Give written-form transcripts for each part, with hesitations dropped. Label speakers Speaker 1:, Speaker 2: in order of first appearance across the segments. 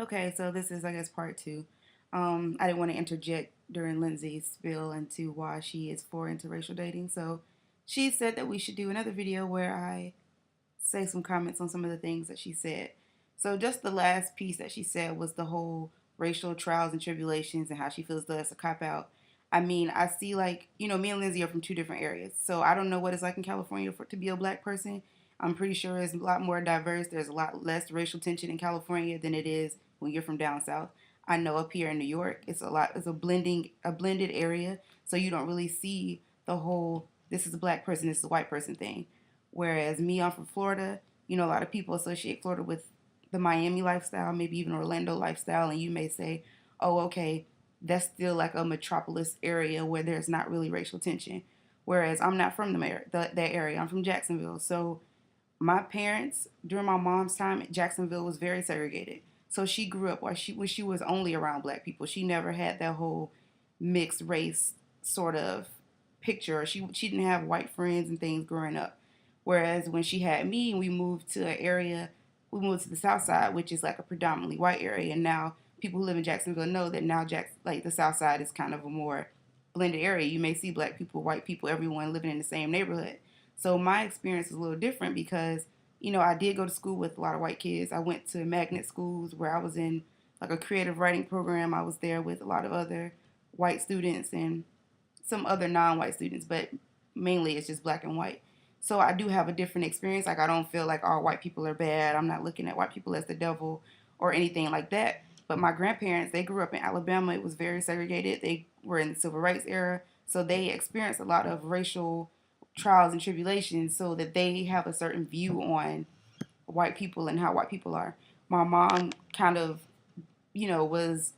Speaker 1: Okay, so this is, I guess, part two. I didn't want to interject during Lindsay's spiel into why she is for interracial dating. So she said that we should do another video where I say some comments on some of the things that she said. So just the last piece that she said was the whole racial trials and tribulations and how she feels that it's a cop out. I mean, I see like, me and Lindsay are from two different areas. So I don't know what it's like in California to be a black person. I'm pretty sure it's a lot more diverse. There's a lot less racial tension in California than it is when you're from down south. I know up here in New York, it's a blended area. So you don't really see the whole, this is a black person, this is a white person thing. Whereas me, I'm from Florida. A lot of people associate Florida with the Miami lifestyle, maybe even Orlando lifestyle, and you may say, oh, okay, that's still like a metropolis area where there's not really racial tension. Whereas I'm not from that area. I'm from Jacksonville. So my parents, during my mom's time, Jacksonville was very segregated. So she grew up when she was only around black people. She never had that whole mixed race sort of picture. She didn't have white friends and things growing up. Whereas when she had me, we moved to the South Side, which is like a predominantly white area. And now people who live in Jacksonville know that now like the South Side is kind of a more blended area. You may see black people, white people, everyone living in the same neighborhood. So my experience is a little different because, I did go to school with a lot of white kids. I went to magnet schools where I was in like a creative writing program. I was there with a lot of other white students and some other non-white students, but mainly it's just black and white. So I do have a different experience. Like I don't feel like all white people are bad. I'm not looking at white people as the devil or anything like that. But my grandparents, they grew up in Alabama. It was very segregated. They were in the civil rights era, so they experienced a lot of racial trials and tribulations. So that they have a certain view on white people and how white people are. My mom kind of, was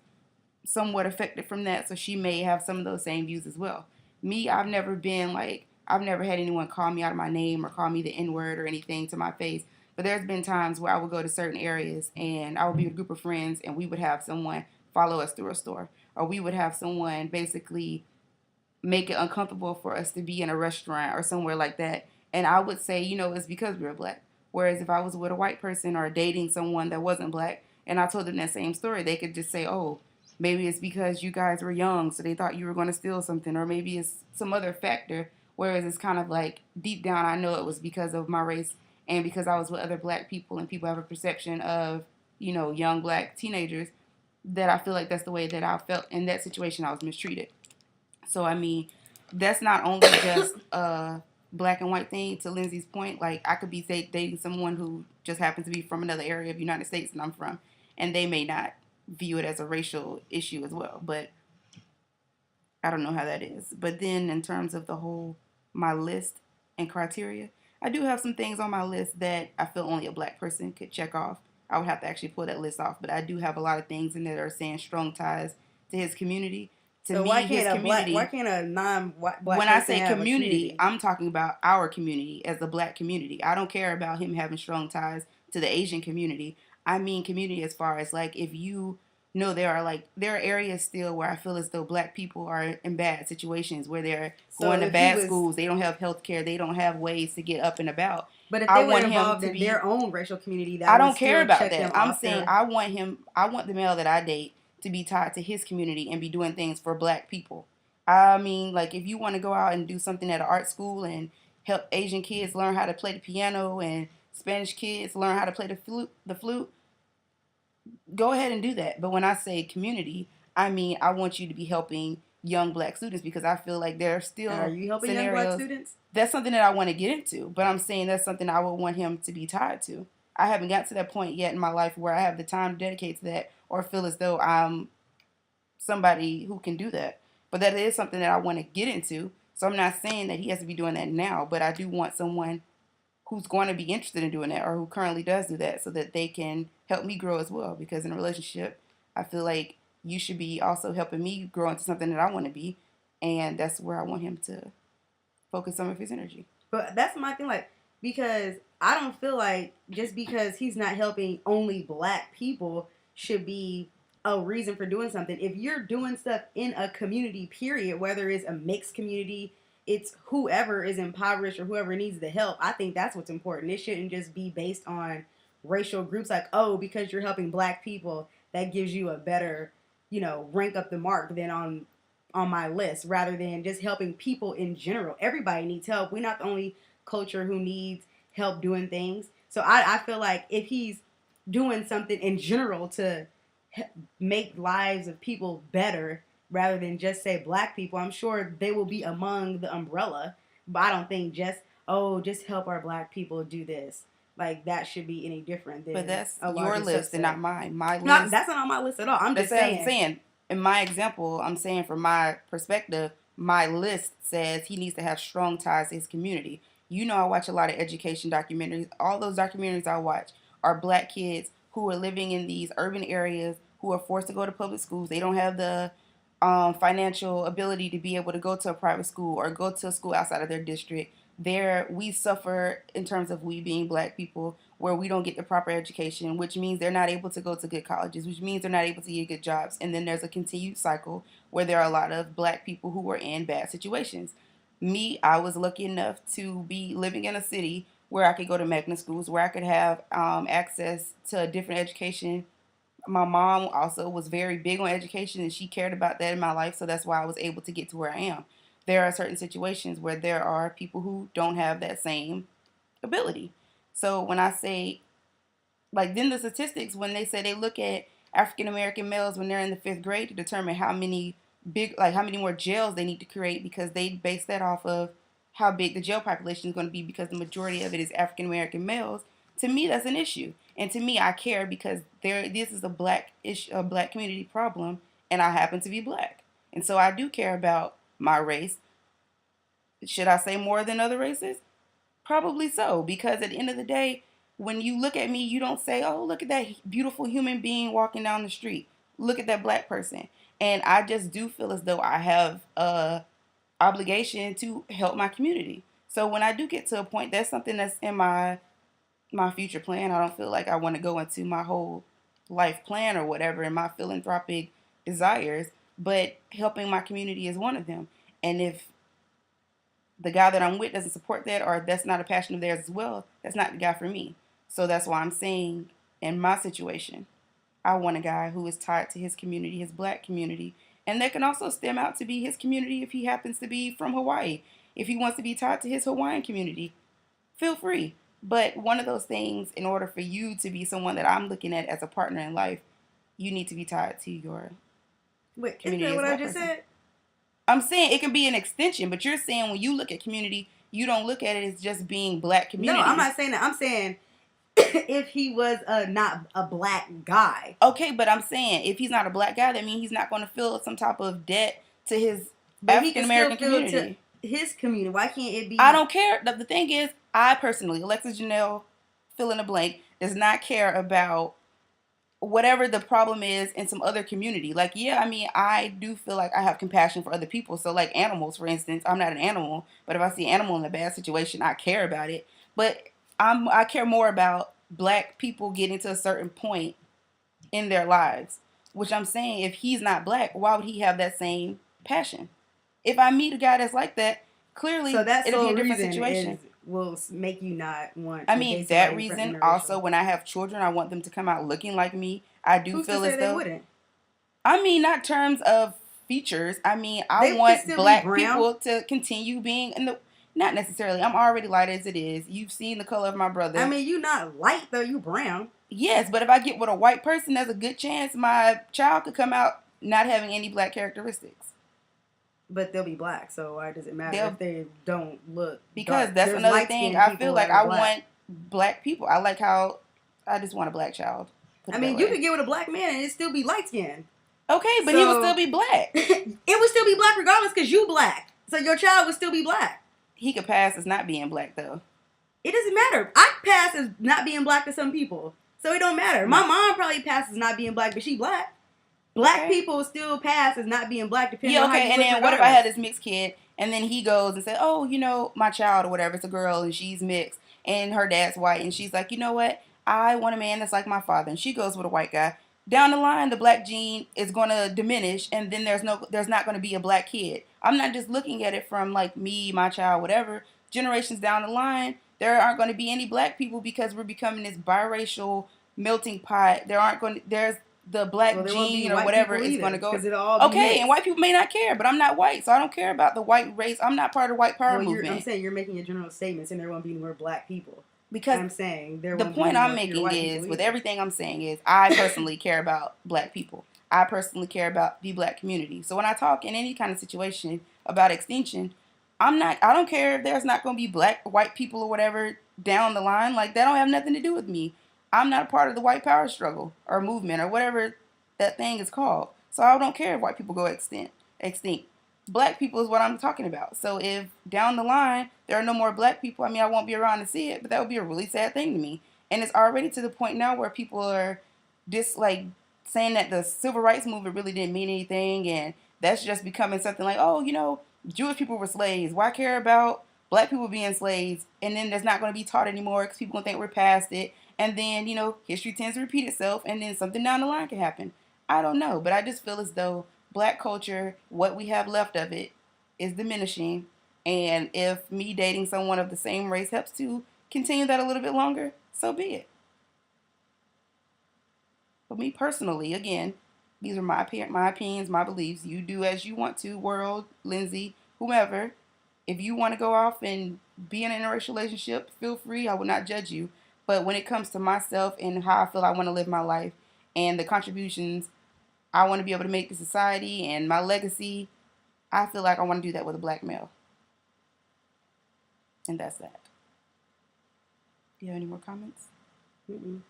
Speaker 1: somewhat affected from that, so she may have some of those same views as well. Me, I've never had anyone call me out of my name or call me the N word or anything to my face. But there's been times where I would go to certain areas and I would be with a group of friends and we would have someone follow us through a store. Or we would have someone basically make it uncomfortable for us to be in a restaurant or somewhere like that. And I would say, it's because we were black. Whereas if I was with a white person or dating someone that wasn't black and I told them that same story, they could just say, oh, maybe it's because you guys were young, so they thought you were going to steal something, or maybe it's some other factor. Whereas it's kind of like deep down, I know it was because of my race and because I was with other black people and people have a perception of, young black teenagers that I feel like that's the way that I felt in that situation. I was mistreated. So I mean, that's not only just a black and white thing. To Lindsay's point, like I could be dating someone who just happens to be from another area of the United States that I'm from, and they may not view it as a racial issue as well. But I don't know how that is. But then in terms of the whole my list and criteria, I do have some things on my list that I feel only a black person could check off. I would have to actually pull that list off, but I do have a lot of things in there that are saying strong ties to his community. To
Speaker 2: So
Speaker 1: me, his
Speaker 2: why
Speaker 1: community,
Speaker 2: can't a non-black
Speaker 1: when I
Speaker 2: person
Speaker 1: say
Speaker 2: have a
Speaker 1: community,
Speaker 2: community?
Speaker 1: I'm talking about our community as the black community. I don't care about him having strong ties to the Asian community. I mean community as far as like if you know there are areas still where I feel as though black people are in bad situations where they're
Speaker 2: So
Speaker 1: going to
Speaker 2: if he
Speaker 1: bad
Speaker 2: was,
Speaker 1: schools, they don't have health care, they don't have ways to get up and about.
Speaker 2: but if
Speaker 1: I
Speaker 2: they were
Speaker 1: want him
Speaker 2: involved
Speaker 1: to
Speaker 2: in
Speaker 1: be
Speaker 2: their own racial community, that
Speaker 1: I
Speaker 2: would
Speaker 1: don't care
Speaker 2: still
Speaker 1: about
Speaker 2: check
Speaker 1: that.
Speaker 2: them
Speaker 1: I'm
Speaker 2: off
Speaker 1: saying
Speaker 2: their.
Speaker 1: I want the male that I date to be tied to his community and be doing things for black people. I mean, like if you want to go out and do something at an art school and help Asian kids learn how to play the piano and Spanish kids learn how to play the flute, go ahead and do that. But when I say community, I mean I want you to be helping young black students because I feel like there are
Speaker 2: Are
Speaker 1: still
Speaker 2: you helping young black
Speaker 1: scenarios.
Speaker 2: students?
Speaker 1: That's something that I want to get into, but I'm saying that's something I would want him to be tied to. I haven't got to that point yet in my life where I have the time to dedicate to that or feel as though I'm somebody who can do that. But that is something that I want to get into. So I'm not saying that he has to be doing that now, but I do want someone who's going to be interested in doing that or who currently does do that so that they can help me grow as well. Because in a relationship, I feel like you should be also helping me grow into something that I want to be. And that's where I want him to focus some of his energy.
Speaker 2: But that's my thing, like, because I don't feel like just because he's not helping only black people should be a reason for doing something. If you're doing stuff in a community, period, whether it's a mixed community, it's whoever is impoverished or whoever needs the help, I think that's what's important. It shouldn't just be based on racial groups like, oh, because you're helping black people, that gives you a better, rank up the mark than on my list, rather than just helping people in general. Everybody needs help. We're not the only culture who needs help doing things. So I feel like if he's doing something in general to make lives of people better rather than just say black people, I'm sure they will be among the umbrella. But I don't think just help our black people do this. Like that should be any different
Speaker 1: But
Speaker 2: than
Speaker 1: that's
Speaker 2: a
Speaker 1: your
Speaker 2: larger
Speaker 1: list and
Speaker 2: subset.
Speaker 1: not mine. My
Speaker 2: Not
Speaker 1: list.
Speaker 2: that's not on my list at all. I'm
Speaker 1: That's
Speaker 2: just
Speaker 1: what I'm
Speaker 2: saying.
Speaker 1: saying. In my example, I'm saying from my perspective, my list says he needs to have strong ties to his community. You know, I watch a lot of education documentaries. All those documentaries I watch are black kids who are living in these urban areas who are forced to go to public schools. They don't have the financial ability to be able to go to a private school or go to a school outside of their district. There, we suffer in terms of we being black people, where we don't get the proper education, which means they're not able to go to good colleges, which means they're not able to get good jobs. And then there's a continued cycle where there are a lot of black people who are in bad situations. Me, I was lucky enough to be living in a city where I could go to magnet schools, where I could have access to a different education. My mom also was very big on education and she cared about that in my life, so that's why I was able to get to where I am. There are certain situations where there are people who don't have that same ability. So when I say, like, then the statistics, when they say they look at African American males when they're in the fifth grade to determine how many more jails they need to create, because they base that off of how big the jail population is going to be, because the majority of it is African American males. To me, that's an issue, and to me, I care because this is a black issue, a black community problem, and I happen to be black, and so I do care about my race. Should I say more than other races? Probably so, because at the end of the day, when you look at me, you don't say, "Oh, look at that beautiful human being walking down the street. Look at that black person." And I just do feel as though I have a obligation to help my community. So when I do get to a point, that's something that's in my future plan. I don't feel like I want to go into my whole life plan or whatever and my philanthropic desires, but helping my community is one of them. And if the guy that I'm with doesn't support that, or that's not a passion of theirs as well, that's not the guy for me. So that's why I'm saying in my situation, I want a guy who is tied to his community, his black community, and that can also stem out to be his community if he happens to be from Hawaii. If he wants to be tied to his Hawaiian community, feel free. But one of those things, in order for you to be someone that I'm looking at as a partner in life, you need to be tied to your
Speaker 2: Wait, isn't
Speaker 1: community
Speaker 2: that
Speaker 1: as a
Speaker 2: what I
Speaker 1: black
Speaker 2: just
Speaker 1: person.
Speaker 2: said?
Speaker 1: I'm saying it can be an extension, but you're saying when you look at community, you don't look at it as just being black
Speaker 2: No, I'm
Speaker 1: communities.
Speaker 2: not saying that. I'm saying if he was not a black guy.
Speaker 1: Okay, but I'm saying if he's not a black guy, that means he's not going to feel some type of debt to his
Speaker 2: But he
Speaker 1: African
Speaker 2: can still
Speaker 1: American
Speaker 2: feel to
Speaker 1: community.
Speaker 2: his community. Why can't it
Speaker 1: I
Speaker 2: be?
Speaker 1: don't care. The thing is, I personally, Alexa Janelle, fill in the blank, does not care about whatever the problem is in some other community. Like, yeah, I mean, I do feel like I have compassion for other people. So, like animals, for instance, I'm not an animal, but if I see an animal in a bad situation, I care about it. But I care more about black people getting to a certain point in their lives. Which I'm saying, if he's not black, why would he have that same passion? If I meet a guy that's like that,
Speaker 2: So
Speaker 1: clearly
Speaker 2: that
Speaker 1: it'll be
Speaker 2: sole
Speaker 1: a different
Speaker 2: reason is
Speaker 1: situation.
Speaker 2: will make you not want
Speaker 1: I
Speaker 2: to
Speaker 1: mean,
Speaker 2: date
Speaker 1: that
Speaker 2: somebody from
Speaker 1: reason
Speaker 2: interracial.
Speaker 1: also, when I have children, I want them to come out looking like me. I do
Speaker 2: Who's to
Speaker 1: feel
Speaker 2: say
Speaker 1: as
Speaker 2: they
Speaker 1: though,
Speaker 2: wouldn't?
Speaker 1: I mean, not terms of features. I mean, I
Speaker 2: They could
Speaker 1: want
Speaker 2: still be
Speaker 1: black
Speaker 2: brown.
Speaker 1: people to continue being in the, not necessarily. I'm already light as it is. You've seen the color of my brother.
Speaker 2: I mean, you not light though. You brown.
Speaker 1: Yes, but if I get with a white person, there's a good chance my child could come out not having any black characteristics.
Speaker 2: But they'll be black. So why does it matter
Speaker 1: They'll
Speaker 2: if they don't look
Speaker 1: Because
Speaker 2: dark?
Speaker 1: that's
Speaker 2: There's
Speaker 1: another
Speaker 2: light
Speaker 1: thing.
Speaker 2: skinned
Speaker 1: I feel
Speaker 2: people
Speaker 1: like
Speaker 2: that are
Speaker 1: I
Speaker 2: black.
Speaker 1: want black people. I like how I just want a black child. Put
Speaker 2: I
Speaker 1: it that
Speaker 2: mean, you
Speaker 1: way.
Speaker 2: could get with a black man and it still be light skinned.
Speaker 1: Okay, but he would still be black.
Speaker 2: It would still be black regardless because you black. So your child would still be black.
Speaker 1: He could pass as not being black though.
Speaker 2: It doesn't matter. I pass as not being black to some people. So it don't matter. My mom probably passes not being black, but she black. Black people still pass as not being black depending on how you
Speaker 1: And
Speaker 2: look
Speaker 1: then what if I had this mixed kid and then he goes and says, "Oh, my child or whatever, it's a girl and she's mixed and her dad's white," and she's like, "You know what? I want a man that's like my father," and she goes with a white guy. Down the line, the black gene is going to diminish, and then there's not going to be a black kid. I'm not just looking at it from like me, my child, whatever. Generations down the line, there aren't going to be any black people because we're becoming this biracial melting pot. There's the black
Speaker 2: Well, there won't be
Speaker 1: gene or
Speaker 2: white
Speaker 1: whatever
Speaker 2: people
Speaker 1: is going
Speaker 2: either,
Speaker 1: to go.
Speaker 2: because it'll all be
Speaker 1: Okay,
Speaker 2: mixed.
Speaker 1: and white people may not care, but I'm not white, so I don't care about the white race. I'm not part of the white power
Speaker 2: I'm
Speaker 1: movement.
Speaker 2: saying you're making a general statement, saying there won't be more black people.
Speaker 1: Because
Speaker 2: I'm saying there
Speaker 1: the
Speaker 2: won't
Speaker 1: point
Speaker 2: be
Speaker 1: I'm
Speaker 2: more pure
Speaker 1: making
Speaker 2: white
Speaker 1: is,
Speaker 2: people
Speaker 1: with
Speaker 2: either.
Speaker 1: everything I'm saying, is I personally care about black people. I personally care about the black community. So when I talk in any kind of situation about extinction, I don't care if there's not going to be black, white people or whatever down the line. Like, that don't have nothing to do with me. I'm not a part of the white power struggle or movement or whatever that thing is called. So I don't care if white people go extinct. Black people is what I'm talking about. So if down the line there are no more black people, I mean, I won't be around to see it, but that would be a really sad thing to me. And it's already to the point now where people are just like saying that the civil rights movement really didn't mean anything, and that's just becoming something like, oh, Jewish people were slaves. Why care about black people being slaves? And then that's not going to be taught anymore because people going to think we're past it. And then, history tends to repeat itself, and then something down the line can happen. I don't know, but I just feel as though black culture, what we have left of it, is diminishing. And if me dating someone of the same race helps to continue that a little bit longer, so be it. But me personally, again, these are my opinions, my beliefs. You do as you want to, world, Lindsay, whomever. If you want to go off and be in an interracial relationship, feel free. I will not judge you. But when it comes to myself and how I feel I want to live my life and the contributions I want to be able to make to society and my legacy, I feel like I want to do that with a black male. And that's that. Do you have any more comments?
Speaker 2: Mm-mm.